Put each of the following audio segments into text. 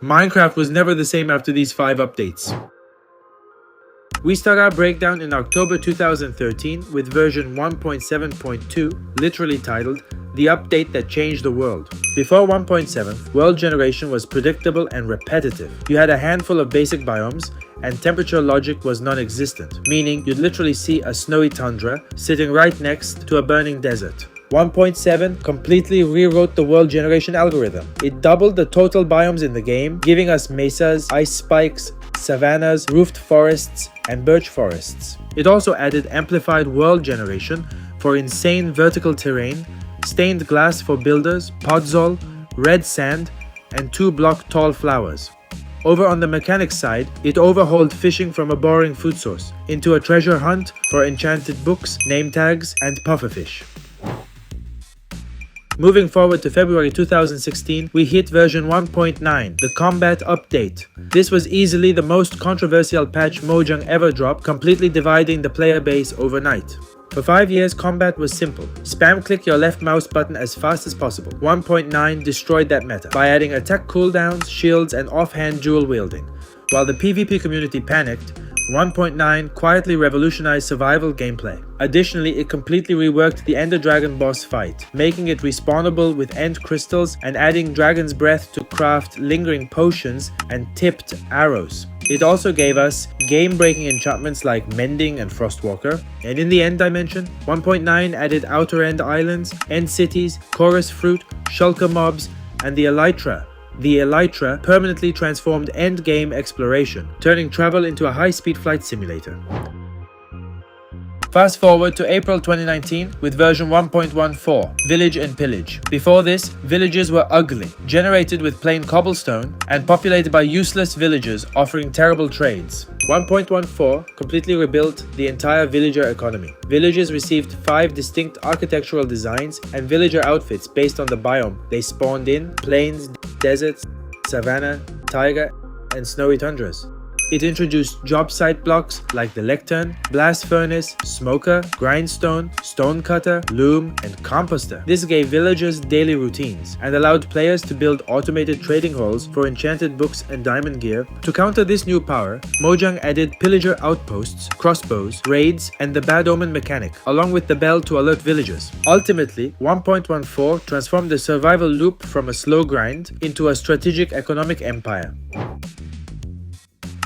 Minecraft was never the same after these 5 updates. We start our breakdown in October 2013 with version 1.7.2, literally titled The Update That Changed the World. Before 1.7, world generation was predictable and repetitive. You had a handful of basic biomes, and temperature logic was non-existent, meaning you'd literally see a snowy tundra sitting right next to a burning desert. 1.7 completely rewrote the world generation algorithm. It doubled the total biomes in the game, giving us mesas, ice spikes, savannas, roofed forests, and birch forests. It also added amplified world generation for insane vertical terrain, stained glass for builders, podzol, red sand, and 2-block tall flowers. Over on the mechanics side, it overhauled fishing from a boring food source into a treasure hunt for enchanted books, name tags, and pufferfish. Moving forward to February 2016, we hit version 1.9, the combat update. This was easily the most controversial patch Mojang ever dropped, completely dividing the player base overnight. For 5 years, combat was simple. Spam click your left mouse button as fast as possible. 1.9 destroyed that meta by adding attack cooldowns, shields, and offhand dual wielding. While the PvP community panicked, 1.9 quietly revolutionized survival gameplay. Additionally, it completely reworked the Ender Dragon boss fight, making it respawnable with end crystals and adding Dragon's Breath to craft lingering potions and tipped arrows. It also gave us game-breaking enchantments like Mending and Frostwalker, and in the End Dimension, 1.9 added Outer End Islands, End Cities, Chorus Fruit, Shulker Mobs, and the Elytra. The Elytra permanently transformed endgame exploration, turning travel into a high-speed flight simulator. Fast forward to April 2019 with version 1.14, Village and Pillage. Before this, villages were ugly, generated with plain cobblestone, and populated by useless villagers offering terrible trades. 1.14 completely rebuilt the entire villager economy. Villagers received 5 distinct architectural designs and villager outfits based on the biome they spawned in: plains, deserts, savanna, taiga, and snowy tundras. It introduced job site blocks like the lectern, blast furnace, smoker, grindstone, stonecutter, loom, and composter. This gave villagers daily routines and allowed players to build automated trading halls for enchanted books and diamond gear. To counter this new power, Mojang added pillager outposts, crossbows, raids, and the bad omen mechanic, along with the bell to alert villagers. Ultimately, 1.14 transformed the survival loop from a slow grind into a strategic economic empire.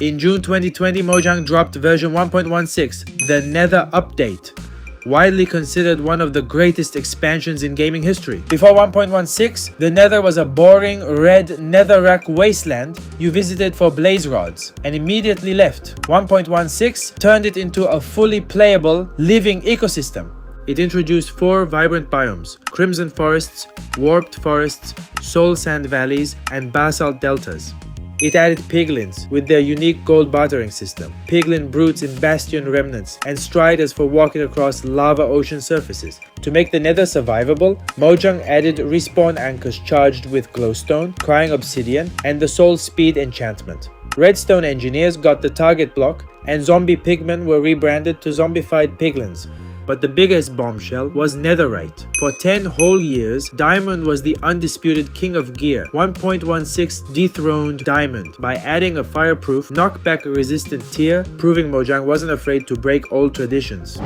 In June 2020, Mojang dropped version 1.16, the Nether Update, widely considered one of the greatest expansions in gaming history. Before 1.16, the Nether was a boring red netherrack wasteland you visited for blaze rods and immediately left. 1.16 turned it into a fully playable, living ecosystem. It introduced 4 vibrant biomes: Crimson Forests, Warped Forests, Soul Sand Valleys, and Basalt Deltas. It added piglins with their unique gold bartering system, piglin brutes in bastion remnants, and striders for walking across lava ocean surfaces. To make the Nether survivable, Mojang added respawn anchors charged with glowstone, crying obsidian, and the soul speed enchantment. Redstone engineers got the target block, and zombie pigmen were rebranded to zombified piglins. But the biggest bombshell was Netherite. For 10 whole years, Diamond was the undisputed king of gear. 1.16 dethroned Diamond by adding a fireproof, knockback-resistant tier, proving Mojang wasn't afraid to break old traditions.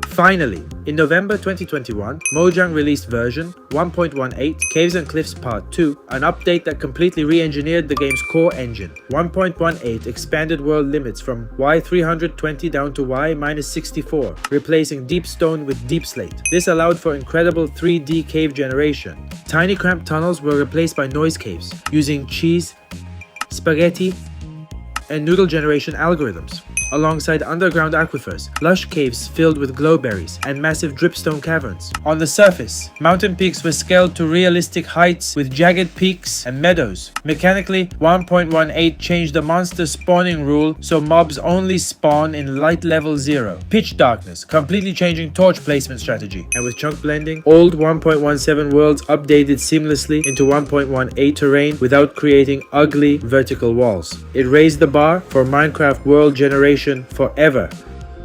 Finally, in November 2021, Mojang released version 1.18 Caves and Cliffs Part 2, an update that completely re-engineered the game's core engine. 1.18 expanded world limits from Y320 down to Y-64, replacing deep stone with deep slate. This allowed for incredible 3D cave generation. Tiny cramped tunnels were replaced by noise caves, using cheese, spaghetti, and noodle generation algorithms, alongside underground aquifers, lush caves filled with glowberries, and massive dripstone caverns. On the surface, mountain peaks were scaled to realistic heights with jagged peaks and meadows. Mechanically, 1.18 changed the monster spawning rule so mobs only spawn in light level 0. Pitch darkness, completely changing torch placement strategy. And with chunk blending, old 1.17 worlds updated seamlessly into 1.18 terrain without creating ugly vertical walls. It raised the bar for Minecraft world generation forever.